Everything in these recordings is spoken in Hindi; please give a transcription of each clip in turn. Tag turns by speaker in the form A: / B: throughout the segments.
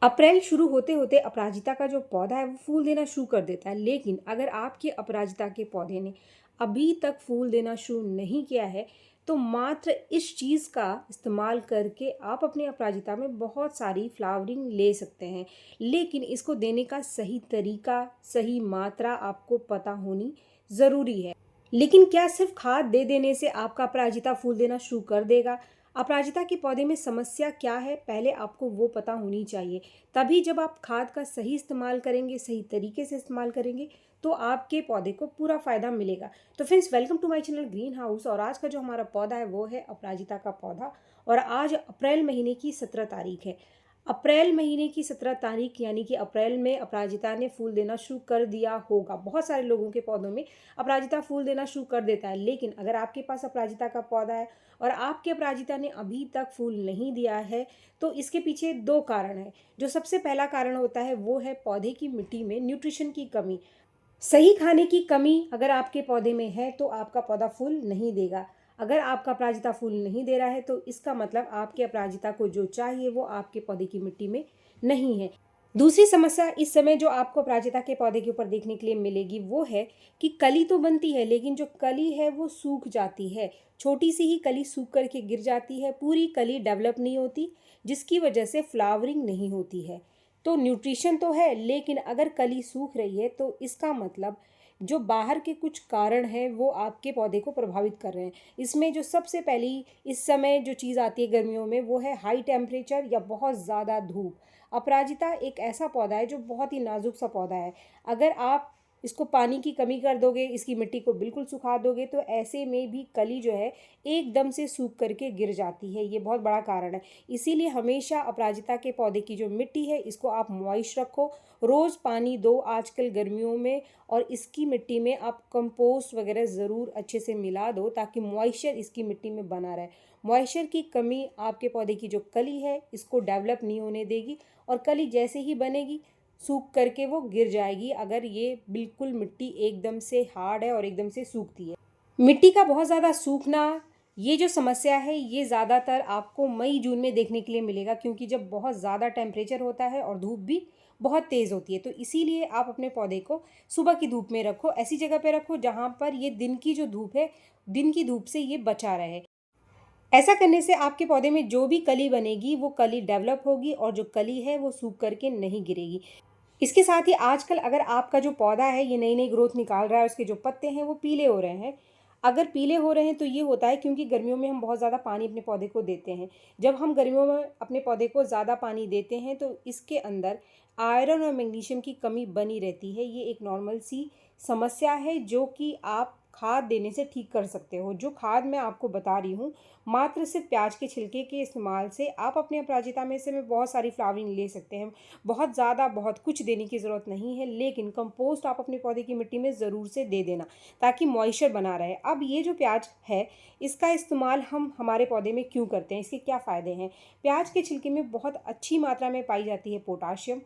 A: अप्रैल शुरू होते होते अपराजिता का जो पौधा है वो फूल देना शुरू कर देता है। लेकिन अगर आपके अपराजिता के पौधे ने अभी तक फूल देना शुरू नहीं किया है तो मात्र इस चीज़ का इस्तेमाल करके आप अपने अपराजिता में बहुत सारी फ्लावरिंग ले सकते हैं। लेकिन इसको देने का सही तरीका, सही मात्रा आपको पता होनी ज़रूरी है। लेकिन क्या सिर्फ खाद दे देने से आपका अपराजिता फूल देना शुरू कर देगा? अपराजिता के पौधे में समस्या क्या है, पहले आपको वो पता होनी चाहिए। तभी जब आप खाद का सही इस्तेमाल करेंगे, सही तरीके से इस्तेमाल करेंगे, तो आपके पौधे को पूरा फ़ायदा मिलेगा। तो friends, welcome to my channel green house. और आज का जो हमारा पौधा है वो है अपराजिता का पौधा। और आज अप्रैल महीने की 17 तारीख है। अप्रैल महीने की 17 तारीख यानी कि अप्रैल में अपराजिता ने फूल देना शुरू कर दिया होगा। बहुत सारे लोगों के पौधों में अपराजिता फूल देना शुरू कर देता है। लेकिन अगर आपके पास अपराजिता का पौधा है और आपके अपराजिता ने अभी तक फूल नहीं दिया है तो इसके पीछे दो कारण हैं। जो सबसे पहला कारण होता है वो है पौधे की मिट्टी में न्यूट्रिशन की कमी। सही खाने की कमी अगर आपके पौधे में है तो आपका पौधा फूल नहीं देगा। अगर आपका अपराजिता फूल नहीं दे रहा है तो इसका मतलब आपके अपराजिता को जो चाहिए वो आपके पौधे की मिट्टी में नहीं है। दूसरी समस्या इस समय जो आपको अपराजिता के पौधे के ऊपर देखने के लिए मिलेगी वो है कि कली तो बनती है लेकिन जो कली है वो सूख जाती है। छोटी सी ही कली सूख करके गिर जाती है, पूरी कली डेवलप नहीं होती, जिसकी वजह से फ्लावरिंग नहीं होती है। तो न्यूट्रिशन तो है लेकिन अगर कली सूख रही है तो इसका मतलब जो बाहर के कुछ कारण हैं वो आपके पौधे को प्रभावित कर रहे हैं। इसमें जो सबसे पहली इस समय जो चीज़ आती है गर्मियों में वो है हाई टेम्परेचर या बहुत ज़्यादा धूप। अपराजिता एक ऐसा पौधा है जो बहुत ही नाजुक सा पौधा है। अगर आप इसको पानी की कमी कर दोगे, इसकी मिट्टी को बिल्कुल सुखा दोगे तो ऐसे में भी कली जो है एकदम से सूख करके गिर जाती है। ये बहुत बड़ा कारण है। इसीलिए हमेशा अपराजिता के पौधे की जो मिट्टी है इसको आप मॉइस्ट रखो, रोज़ पानी दो आजकल गर्मियों में। और इसकी मिट्टी में आप कंपोस्ट वगैरह ज़रूर अच्छे से मिला दो ताकि मॉइस्चर इसकी मिट्टी में बना रहे। मॉइस्चर की कमी आपके पौधे की जो कली है इसको डेवलप नहीं होने देगी और कली जैसे ही बनेगी सूख करके वो गिर जाएगी अगर ये बिल्कुल मिट्टी एकदम से हार्ड है और एकदम से सूखती है। मिट्टी का बहुत ज़्यादा सूखना, ये जो समस्या है ये ज़्यादातर आपको मई जून में देखने के लिए मिलेगा, क्योंकि जब बहुत ज़्यादा टेम्परेचर होता है और धूप भी बहुत तेज़ होती है। तो इसीलिए आप अपने पौधे को सुबह की धूप में रखो, ऐसी जगह पे रखो जहाँ पर ये दिन की जो धूप है, दिन की धूप से ये बचा रहे। ऐसा करने से आपके पौधे में जो भी कली बनेगी वो कली डेवलप होगी और जो कली है वो सूख करके नहीं गिरेगी। इसके साथ ही आजकल अगर आपका जो पौधा है ये नई नई ग्रोथ निकाल रहा है, उसके जो पत्ते हैं वो पीले हो रहे हैं। अगर पीले हो रहे हैं तो ये होता है क्योंकि गर्मियों में हम बहुत ज़्यादा पानी अपने पौधे को देते हैं। जब हम गर्मियों में अपने पौधे को ज़्यादा पानी देते हैं तो इसके अंदर आयरन और मैग्नीशियम की कमी बनी रहती है। ये एक नॉर्मल सी समस्या है जो कि आप खाद देने से ठीक कर सकते हो। जो खाद मैं आपको बता रही हूँ, मात्र सिर्फ प्याज के छिलके के इस्तेमाल से आप अपने अपराजिता में से में बहुत सारी फ्लावरिंग ले सकते हैं। बहुत ज़्यादा बहुत कुछ देने की ज़रूरत नहीं है, लेकिन कंपोस्ट आप अपने पौधे की मिट्टी में ज़रूर से दे देना ताकि मॉइस्चर बना रहे। अब ये जो प्याज है इसका इस्तेमाल हम हमारे पौधे में क्यों करते हैं, इसके क्या फ़ायदे हैं? प्याज के छिलके में बहुत अच्छी मात्रा में पाई जाती है पोटाशियम।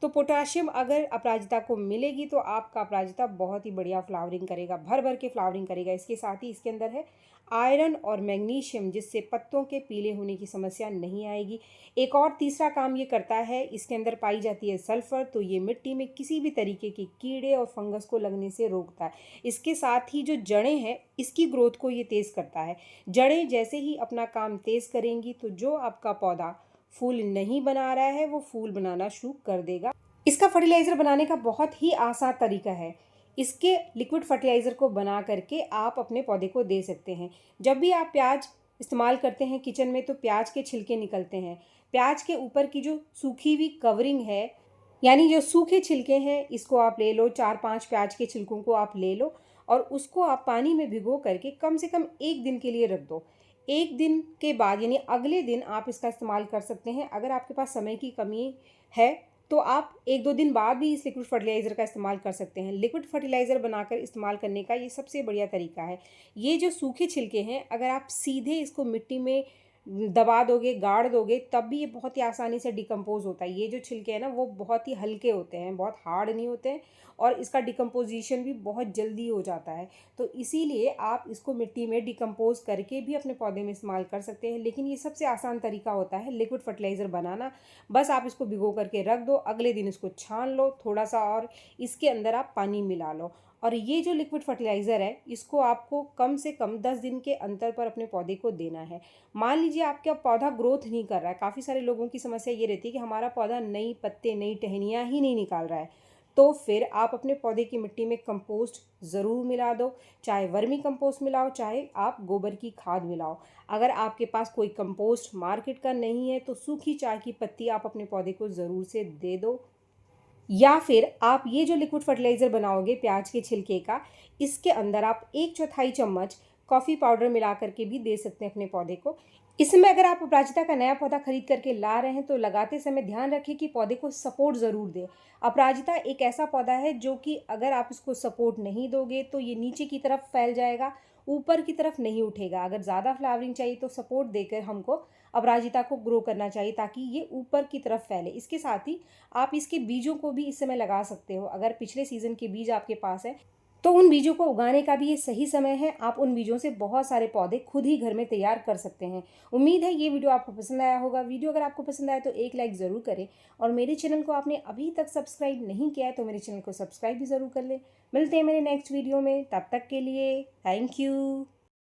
A: तो पोटाशियम अगर अपराजिता को मिलेगी तो आपका अपराजिता बहुत ही बढ़िया फ्लावरिंग करेगा, भर भर के फ्लावरिंग करेगा। इसके साथ ही इसके अंदर है आयरन और मैग्नीशियम, जिससे पत्तों के पीले होने की समस्या नहीं आएगी। एक और तीसरा काम ये करता है, इसके अंदर पाई जाती है सल्फ़र, तो ये मिट्टी में किसी भी तरीके के कीड़े और फंगस को लगने से रोकता है। इसके साथ ही जो जड़ें हैं इसकी ग्रोथ को ये तेज़ करता है। जड़ें जैसे ही अपना काम तेज़ करेंगी तो जो आपका पौधा फूल नहीं बना रहा है वो फूल बनाना शुरू कर देगा। इसका फर्टिलाइज़र बनाने का बहुत ही आसान तरीका है। इसके लिक्विड फर्टिलाइज़र को बना करके आप अपने पौधे को दे सकते हैं। जब भी आप प्याज इस्तेमाल करते हैं किचन में तो प्याज के छिलके निकलते हैं। प्याज के ऊपर की जो सूखी हुई कवरिंग है, यानी जो सूखे छिलके हैं, इसको आप ले लो, 4-5 प्याज के छिलकों को आप ले लो और उसको आप पानी में भिगो करके कम से कम 1 दिन के लिए रख दो। 1 दिन के बाद यानी अगले दिन आप इसका इस्तेमाल कर सकते हैं। अगर आपके पास समय की कमी है तो आप 1-2 दिन बाद भी इस लिक्विड फर्टिलाइज़र का इस्तेमाल कर सकते हैं। लिक्विड फर्टिलाइज़र बनाकर इस्तेमाल करने का ये सबसे बढ़िया तरीका है। ये जो सूखे छिलके हैं अगर आप सीधे इसको मिट्टी में दबा दोगे, गाड़ दोगे, तब भी ये बहुत ही आसानी से डिकम्पोज़ होता है। ये जो छिलके हैं ना वो बहुत ही हल्के होते हैं, बहुत हार्ड नहीं होते हैं और इसका डिकम्पोज़िशन भी बहुत जल्दी हो जाता है। तो इसीलिए आप इसको मिट्टी में डिकम्पोज़ करके भी अपने पौधे में इस्तेमाल कर सकते हैं। लेकिन ये सबसे आसान तरीका होता है लिक्विड फर्टिलाइज़र बनाना। बस आप इसको भिगो करके रख दो, अगले दिन इसको छान लो थोड़ा-सा और इसके अंदर आप पानी मिला लो। और ये जो लिक्विड फर्टिलाइज़र है इसको आपको कम से कम 10 दिन के अंतर पर अपने पौधे को देना है। मान लीजिए आपका पौधा ग्रोथ नहीं कर रहा है, काफ़ी सारे लोगों की समस्या ये रहती है कि हमारा पौधा नई पत्ते, नई टहनियाँ ही नहीं निकाल रहा है। तो फिर आप अपने पौधे की मिट्टी में कंपोस्ट ज़रूर मिला दो, चाहे वर्मी कंपोस्ट मिलाओ, चाहे आप गोबर की खाद मिलाओ। अगर आपके पास कोई कंपोस्ट मार्केट का नहीं है तो सूखी चाय की पत्ती आप अपने पौधे को ज़रूर से दे दो। या फिर आप ये जो लिक्विड फर्टिलाइज़र बनाओगे प्याज के छिलके का, इसके अंदर आप 1/4 चम्मच कॉफ़ी पाउडर मिला करके भी दे सकते हैं अपने पौधे को। इसमें अगर आप अपराजिता का नया पौधा खरीद करके ला रहे हैं तो लगाते समय ध्यान रखें कि पौधे को सपोर्ट ज़रूर दें। अपराजिता एक ऐसा पौधा है जो कि अगर आप इसको सपोर्ट नहीं दोगे तो ये नीचे की तरफ फैल जाएगा, ऊपर की तरफ नहीं उठेगा। अगर ज़्यादा फ्लावरिंग चाहिए तो सपोर्ट देकर हमको अपराजिता को ग्रो करना चाहिए ताकि ये ऊपर की तरफ फैले। इसके साथ ही आप इसके बीजों को भी इस समय लगा सकते हो। अगर पिछले सीज़न के बीज आपके पास है तो उन बीजों को उगाने का भी ये सही समय है। आप उन बीजों से बहुत सारे पौधे खुद ही घर में तैयार कर सकते हैं। उम्मीद है ये वीडियो आपको पसंद आया होगा। वीडियो अगर आपको पसंद आया तो एक लाइक ज़रूर करें और मेरे चैनल को आपने अभी तक सब्सक्राइब नहीं किया है तो मेरे चैनल को सब्सक्राइब भी ज़रूर कर लें। मिलते हैं मेरे नेक्स्ट वीडियो में, तब तक के लिए थैंक यू।